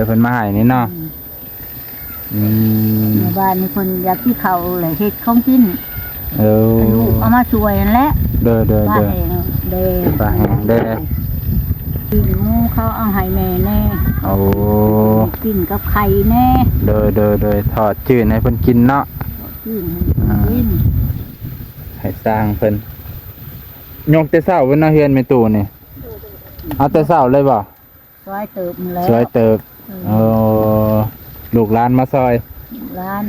ยเพิ่นมาให้นี่เนาะในบ้านมีคนอยากที่เขาเลยเฮ็ดของกินลูกเอามาช่วยนั่นแหละเด้อป้าแหงเด้ป้าแหงเด้กินหมูเขาเอาให้แม่แน่โอ้กินกับไข่แน่เด้อทอดจืดให้เพิ่นกินเนาะกินให้สร้างเพิ่นยกแต่เช้าเพิ่นเนาะเฮือนแม่ตู่นี่เอาแต่เช้าเลยบ่ซอยเติบแล้วซอยเติบลูกหลานมาซอยร้าน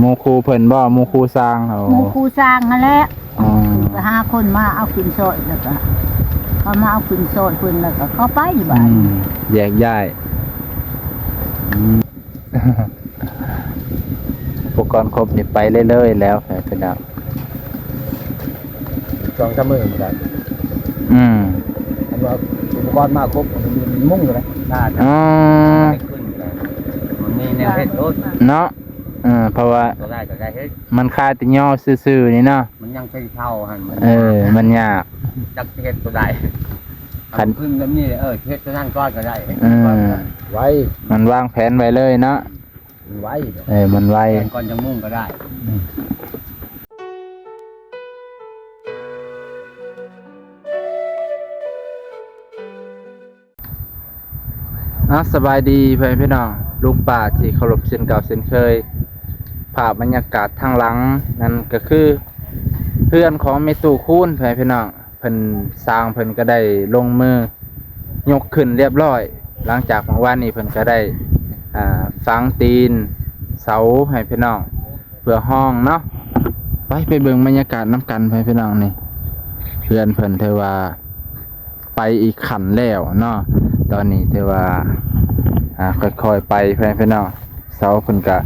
หมู่ครูเพิ่นบ่หมู่ครูสร้างหมู่ครูสร้างนั่นแหละไปหาคนมาเอาขึ้นซอยแล้วก็เขามาเอาขึ้นซอยเพิ่นแล้วก็เข้าไปอยู่บ้านแยกย้ายอุปกรณ์ครบนี่ไปเรื่อยๆแล้วไปดาว2-3 มื้อบ่ได้อันว่าอุปกรณ์มาครบมันมุ่งอยู่นะน่าจะขึ้นเลยมันมีแนวเฮ็ดรถเนาะเพราะว่ามันคาแต่ย่อซื่อๆนี่เนาะมันยังเป็นเท่าหั่นมันยากจักเฮ็ดบ่ได้คันพึ่งแบบนี้เฮ็ดนั่นก้อนก็ได้ไว้มันวางแผนไว้เลยเนาะไว้มันไว้ก่อนจะมุ่งก็ได้สบายดีพี่น้องลุงป่าที่เคารพเช่นเก่าเช่นเคยภาพบรรยากาศทางหลังนั่นก็คือเพื่อนของเมตู่คูนพี่น้องเพิ่นสร้างเพิ่นก็ได้ลงมือยกขึ้นเรียบร้อยหลังจากเมื่อวานนี้เพิ่นก็ได้ฝังตีนเสาให้พี่น้องเพื่อห้องเนาะไปเบิ่งบรรยากาศน้ำกันพี่น้องนี่เพื่อนเพิ่นเทว่าไปอีกขันแล้วเนาะตอนนี้เทว่าค่อยๆไปพี่น้องเสาเพิ่นก็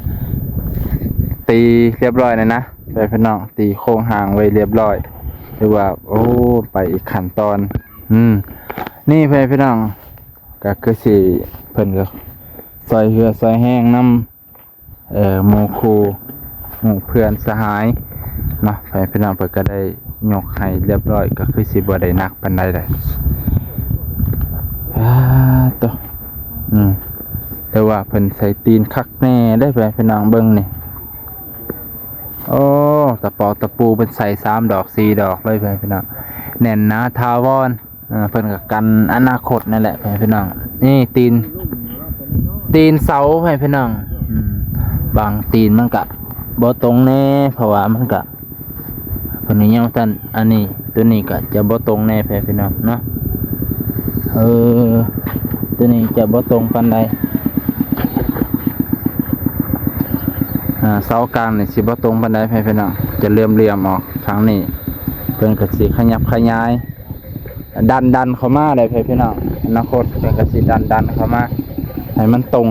ตีเรียบร้อยเลยนะพี่น้องตีโค้งหางไว้เรียบร้อยเรียกว่าโอ้ไปอีกขั้นตอนนี่พี่น้องก็คือสิเพิ่นก็ซอยเหือซอยแห้งน้ำหมู่ครูหมู่เพื่อนสหายเนาะพี่น้องเพิ่นก็ได้ยกให้เรียบร้อยก็คือสิบ่ได้หนักปานใดเลยตัวแต่ว่าเพิ่นใส่ตีนคักแน่ได้พี่น้องเบิ่งนี่โอ้ตะปอกตะปูเป็นใส่3 ดอก 4 ดอกเลยพี่น้องแน่นหนาทาวรเพิ่นกับกันอนาคตนั่นแหละพี่น้องนี่ตีนเสาพี่น้องบางตีนมันกะบ่ตรงแน่เพราะว่ามันกะเพิ่นยังท่านอันนี้ตัวนี้ก็จะบ่ตรงแน่พี่น้องเนาะตัวนี้จะบ่ตรงปานใดเสากลางนี่สิบ่ตรงปานใดพี่น้องจะเหลื่อมออกทางนี้เพิ่นก็สิขยับขยายดันเข้ามาได้พี่น้องอนาคตเพิ่นก็สิดันเข้ามาให้มันตรง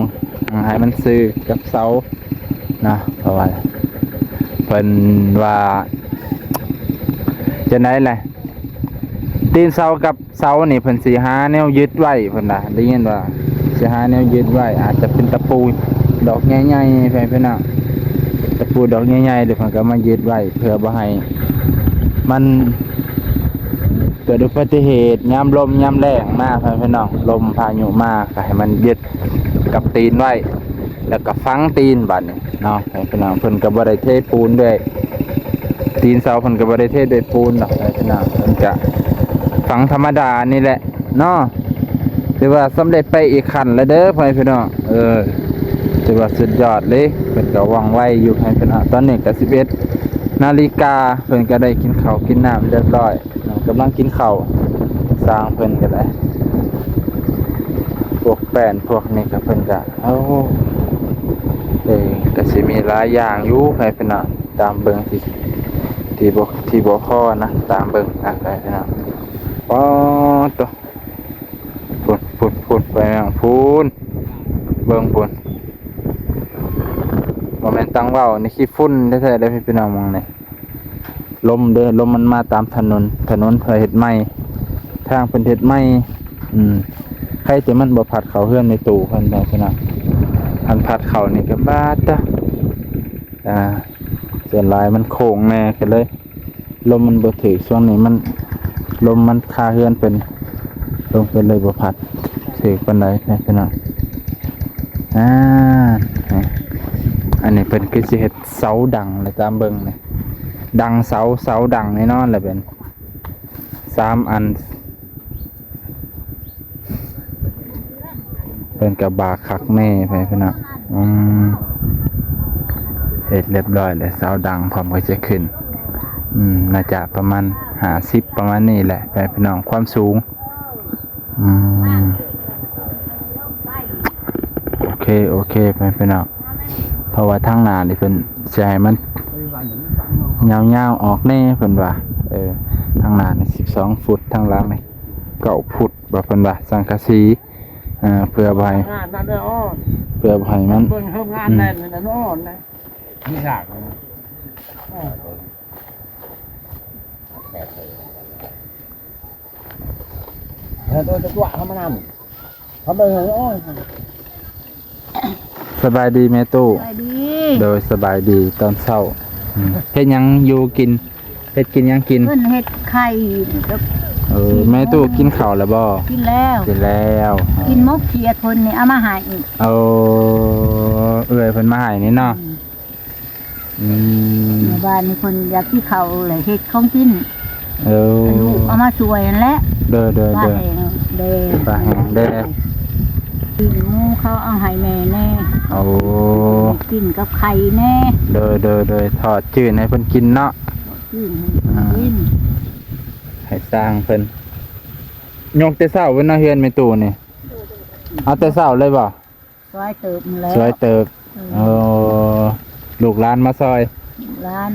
ให้มันซื่อกับเสานะเพราะว่าเพิ่นว่าจะไหนแหละตีนเสากับเสานี่เพิ่นสิหาแนวยึดไว้เพิ่นน่ะได้ยินว่าสิหาแนวยึดไว้อาจจะเป็นตะปูดอกใหญ่ๆพี่น้องตะปูดอกใหญ่ๆเดี๋ยวเพิ่นก็มายึดไว้เพื่อบ่ให้มันเกิดอุบัติเหตุยามลมยามแรงมาพี่น้องลมพายุมาก็ให้มันยึดกับตีนไว้แล้วก็ฝังตีนบัดนี้เนาะพี่น้องเพิ่นก็บ่ได้เทปูนด้วยตีนเสาเพิ่นก็บ่ได้เทด้วยปูนดอกพี่น้องเพิ่นจะฝังธรรมดานี่แหละเนาะถือว่าสำเร็จไปอีกขั้นแล้วเด้อพี่น้องถือว่าสุดยอดเลยเพิ่นก็วางไว้อยู่พี่น้องตอนนี้ก็11 นาฬิกาเพิ่นก็ได้กินข้าวกินน้ำเรียบร้อยกำลังกินข้าวสร้างเพิ่นก็ได้พวกแป้นพวกนี้ก็เพิ่นก็ก็สิมีหลายอย่างอยู่พี่น้องตามเบิ่งที่บ่พอนะตามเบิ่งพี่น้องปอตัวพูดไปพูนเบิ่งพูนบ่แม่นตั้งเว้านี่ขี้ฝุ่นแท้ๆได้พี่น้องมองนี่ลมมันมาตามถนนเพิ่นเฮ็ดใหม่ทางเพิ่นเฮ็ดใหม่ใครจะมันบ่พัดเข้าเฮือนในตู้เพิ่นได้พี่น้องอันพัดเข้านี่ก็บาดจ้ะส่วนหลายมันโค้งแน่กันเลยลมมันบ่ถึกช่วงนี้มันลมมันคาเฮือนเป็นลมเป็นเลยบ่พัดถึกปานใดพี่น้อง อ่านี่อันนี้เป็นคือสิเฮ็ดเสาดังเลยตามเบิ่งนี่ดังเสาดังแน่นอนแหละเป็น3 อันเป็นกับบาคักแน่ไปพี่น้องเฮ็ดเรียบร้อยเลยเสาดังพร้อมก็จะขึ้นน่าจะประมาณ50ประมาณนี้แหละไปพี่น้องความสูงโอเคไปพี่น้องเพราะว่าทางหน้านี่เพิ่นสิให้มันยาวๆออกแน่เพิ่นว่าทางหน้านี่12 ฟุตทางหลังนี่9 ฟุตว่าเพิ่นว่าสังกะสีเพื่อบ่ให้ งานนั่นเด้ออ้อ เพื่อบ่ให้มัน เบิ่งเฮ็ดงานแน่นนั่นอ้อนะมีฉากตัวจะตัวเขามานำเขาเบิ่งอ้อ สบายดีแม่ตู้ ไปดี โดยสบายดีตอนเช้าเฮ็ดหยังอยู่กินเฮ็ดกินหยังกิน เพิ่นเฮ็ดไข่กับ แม่ตู้กินข้าวแล้วบ่ กินแล้ว กินแล้ว กินมกเขียดเพิ่นนี่เอามาให้อีก เอาเอ้ยเพิ่นมาให้นี่เนาะ ในบ้านนี่เพิ่นอยากกินข้าวเลยเฮ็ดของกิน ลูกเอามาช่วยนั่นแหละ เด้อ ป้าแหงเด้ ปลาแห้งเด้อ กินหมูเขาเอาให้แม่แน่ เอา กินกับไข่แน่ เด้อทอดจืดให้เพิ่นกินเนาะ กินให้กิน ให้สร้างเพิ่นยกแต่เช้าเพิ่นเนาะเฮือนแม่ตู้นี่เอาแต่เช้าเลยบ่ ซอยเติบแล้ว สวยเติบลูกหลานมาซอย ร้าน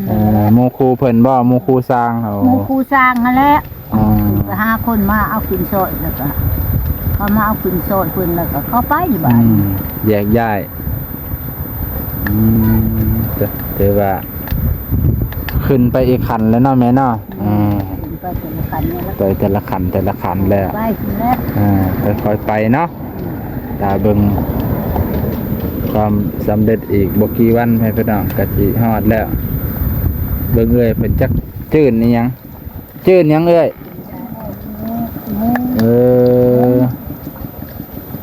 หมู่ครูเพิ่นบ่หมู่ครูสร้างเอา หมูครูสร้างนั่นแหละ อ๋อ ไปหาคนมาเอาขึ้นซอยแล้วก็เขามาเอาขึ้นซอยเพิ่นแล้วก็เข้าไปที่บ้าน แยกย้ายถือว่า ขึ้นไปอีกขันแล้วเนาะแม่เนาะไปแต่ละคันนี่แล้ว ไปแต่ละขันแล้ว ไปขึ้นแล้ว ค่อยๆไปเนาะตาเบิ่งความสำเร็จอีกบ่กี่วันให้พี่น้องก็สิฮอดแล้วเบิ่งเอ้ยเพิ่นจักจื้นอีหยังจื้นหยังเอ้ย หมู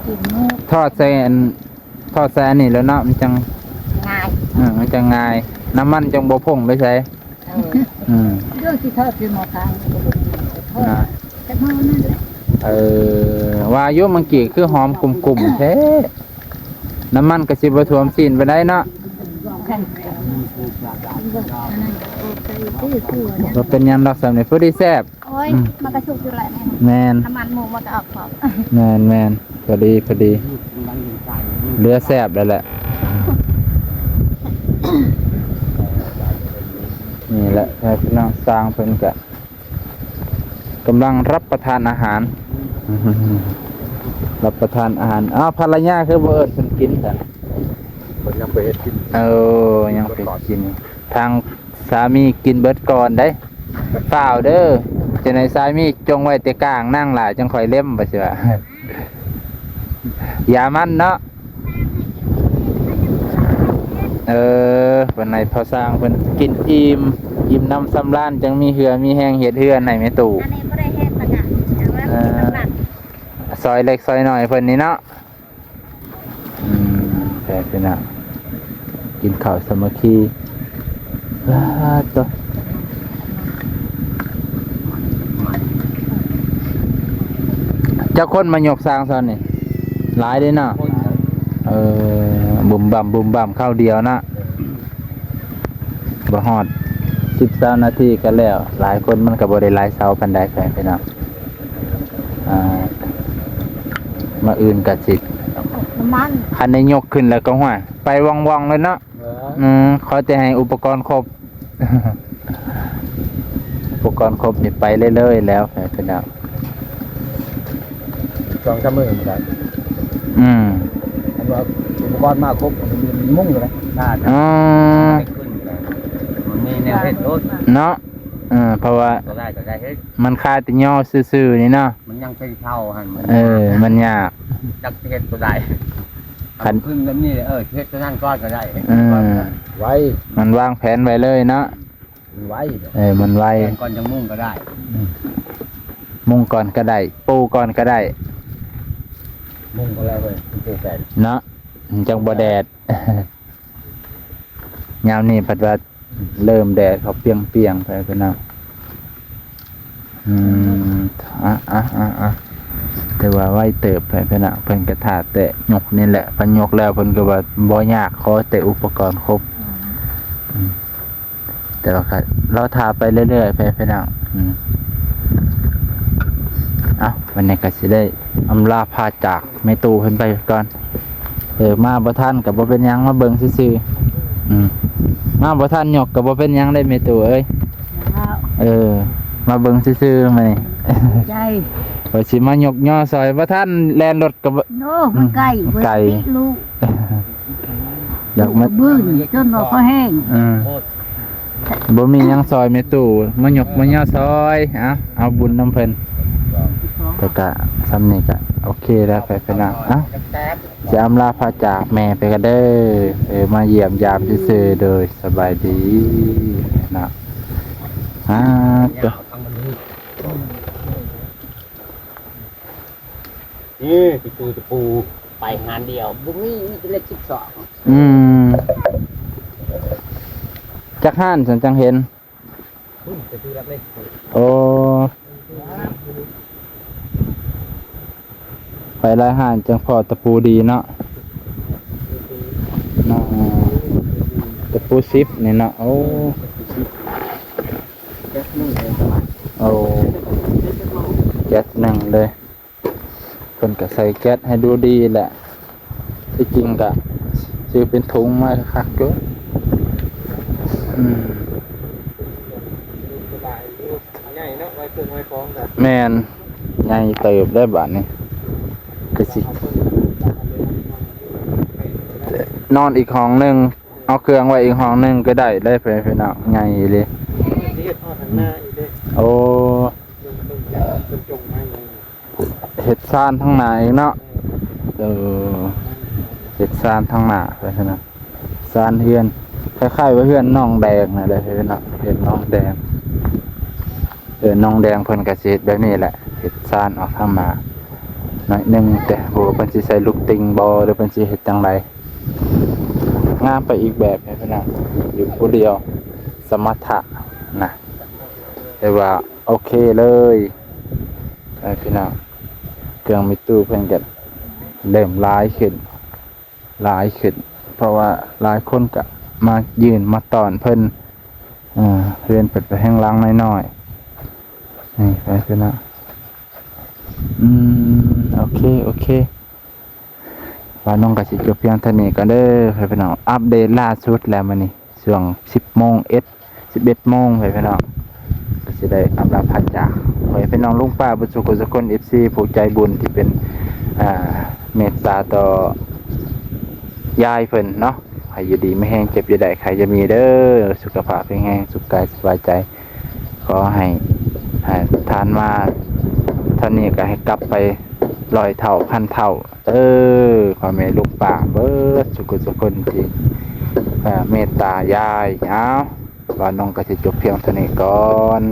กินหมู ทอดใส่อันนี้แล้วเนาะมันจัง ง่าย มันจังง่ายน้ำมันจังบ่พุ่งไปใส่เรื่องที่ทอดคือหมอคางทอดแต่มือนั่นแหละ ว่าอายุมันกี่คือหอมกลุ่มๆแท้น้ำมันก็สิบ่ท่วมซีนไปได้เนาะ แข่งบ่เป็นหยังดอกสำนี่ผู้ดีแซ่บ โอ้ยมันกระชุกอยู่แหละ แม่น น้ำมันหมูมันก็ออกพร้อม แม่นพอดีเหลือแซ่บแล้วแหละนี่แหละพี่น้องสร้างเพิ่นก็กำลังรับประทานอาหาร รับประทานอาหารภรรยาคือบ่เอิ้นเพิ่นกินกัน คนยังไปเฮ็ดกิน ยังไปกิน ทางสามีกินเบิดก่อนได้เปล่าเด้อจะในสามีจงไว้แต่กลางนั่งหลายจังค่อยเล่มบ่สิว่า อย่ามันเนาะวันไหนพอสร้างเพิ่นกินอิ่มน้ำสำราญจังมีเหือมีแห้งเฮ็ดเฮือนให้แม่ตู่ อันนี้ไม่ได้เฮ็ดประกาศแต่ว่าน้ำหนัก ซอยเล็กซอยน้อยเพิ่นนี่เนาะแต่พี่น้องกินข้าวสามัคคีตัวเจ้าคนมายกสร้างซอนนี่หลายเด้เนาะบุ่มบ่ำข้าวเดียวนะบ่ฮอด10 นาทีก็แล้วหลายคนมันก็บ่ได้หลายเสาปานใดแฟนพี่น้องมาอื่นก็สิ น้ำมัน คันได้ยกขึ้นแล้วก็ห้วยไปว่องๆเลยเนาะเขาจะให้อุปกรณ์ครบ อุปกรณ์ครบนี่ไปเรื่อยๆแล้วแฟนพี่น้อง 2-3 มื้อบ่ได้อันว่าอุปกรณ์มาครบมันมุ่งอยู่นะน่าจะขึ้นเลยมันมีแนวเฮ็ดรถ เนาะเพราะว่า ก็ได้เฮ็ด มันคาแต่ย่อซื่อๆนี่เนาะ มันยังเป็นเท่าหั่นมันยาก จักเฮ็ดก็ได้ขึ้นแบบนี้เฮ็ดตัวนั้นก้อนก็ได้ไว้ มันวางแผนไว้เลยเนาะ ไว้ มันไว ก่อนจะมุ่งก็ได้ มุ่งก่อนก็ได้ปูก่อนก็ได้ มุ่งก็แล้วเว้ยคุณแฟน เนาะ จังบ่แดด ยามนี้ปัดว่าเริ่มแดดเขาเปรียงๆไปพี่น้องแต่ว่าไว้เติบไปพี่น้องเพิ่นก็ถาแต่ยกนี่แหละเพิ่นยกแล้วเพิ่นก็ว่าบ่ยากขอแต่อุปกรณ์ครบแต่ว่าก็เราทาไปเรื่อยๆไปพี่น้องวันนี้ก็สิได้อำลาพาจากแม่ตู่เพิ่นไปก่อนมาบ่ทันก็บ่เป็นหยังมาเบิ่งซื่อๆมาบ่ทันยกก็บ่เป็นหยังได้แม่ตู่เอ้ยมาเบิ่งซื่อๆมานี่ ใจ ว่าสิมายกย่อซอยบ่ทันแล่นรถก็บ่ โน่มันไก่ ไก่ ลูก อยากมา บื้นจนว่าเขาแห้ง บ่มีหยังซอยแม่ตู่มายกมาย่อซอยเอาบุญนำเพิ่นแต่ก็ซ้ำนี่ก็โอเคแล้วไปนะจะอำลาพาจากแม่ไปกันเด้อมาเยี่ยมยามซื่อๆโดยสบายดีนะตัว นี่ตะปูไปงานเดียวบุ้มี่นี่เป็นเลข12จักห้านฉันจังเห็นจะซื้อรับเลข โอ้ไปหลายห้านจังพอตะปูดีเนาะตะปู10นี่เนาะโอ้แก๊สหนึ่งเลยเพิ่นก็ใส่แก๊สให้ดูดีแหละที่จริงก็ซื้อเป็นถุงมาคักๆด้วยแม่นใหญ่เติบได้บาดนี้ก็สินอนอีกห้องหนึงเอาเครื่องไว้อีกห้องหนึงก็ได้ไปเนาะใหญ่เลยโอ้เห็ดซ่านทั้งหน้าอีกเนาะเห็ดซ่านทั้งหน้าไปเนาะซ่านเฮือนคล้ายๆว่าเฮือนน้องแดงน่ะเลยเนาะเห็ดน้องแดงน้องแดงเพิ่นก็สิเฮ็ดแบบนี้แหละเฮ็ดซ่านออกทางมาหน่อยนึงแต่บ่เพิ่นสิใส่ลูกติงบ่หรือเพิ่นสิเฮ็ดจังไดงามไปอีกแบบพี่น้องอยู่ผู้เดียวสมถะนะแต่ว่าโอเคเลยพี่น้องเครื่องมิตู้เพิ่นก็เริ่มหลายขึ้นเพราะว่าหลายคนก็มายืนมาต้อนเพิ่นเพื่อนเปิดไปแห้งล้างน้อยๆนี่ไปพี่น้องโอเคว่าน้องก็สิจบเพียงเท่านี้ก็เด้อพี่น้องอัปเดตล่าสุดแล้วมื้อนี้ช่วง 11 โมงพี่น้องก็สิได้อำลาพาจากขอให้พี่น้องลุงป้าบุญสุขสุขคน FC ผู้ใจบุญที่เป็นเมตตาต่อยายเพิ่นเนาะให้อยู่ดีไม่แห้งเจ็บอยู่ได้ใครจะมีเด้อสุขภาพแข็งแรงสุขกายสบายใจขอให้ทานมาเท่านี้ก็ให้กลับไป100 เท่า1,000 เท่าขอแม่ลูกป้าเบิดสุขสุขคนที่เมตตายายว่าน้องก็สิจบเพียงเท่านี้ก่อน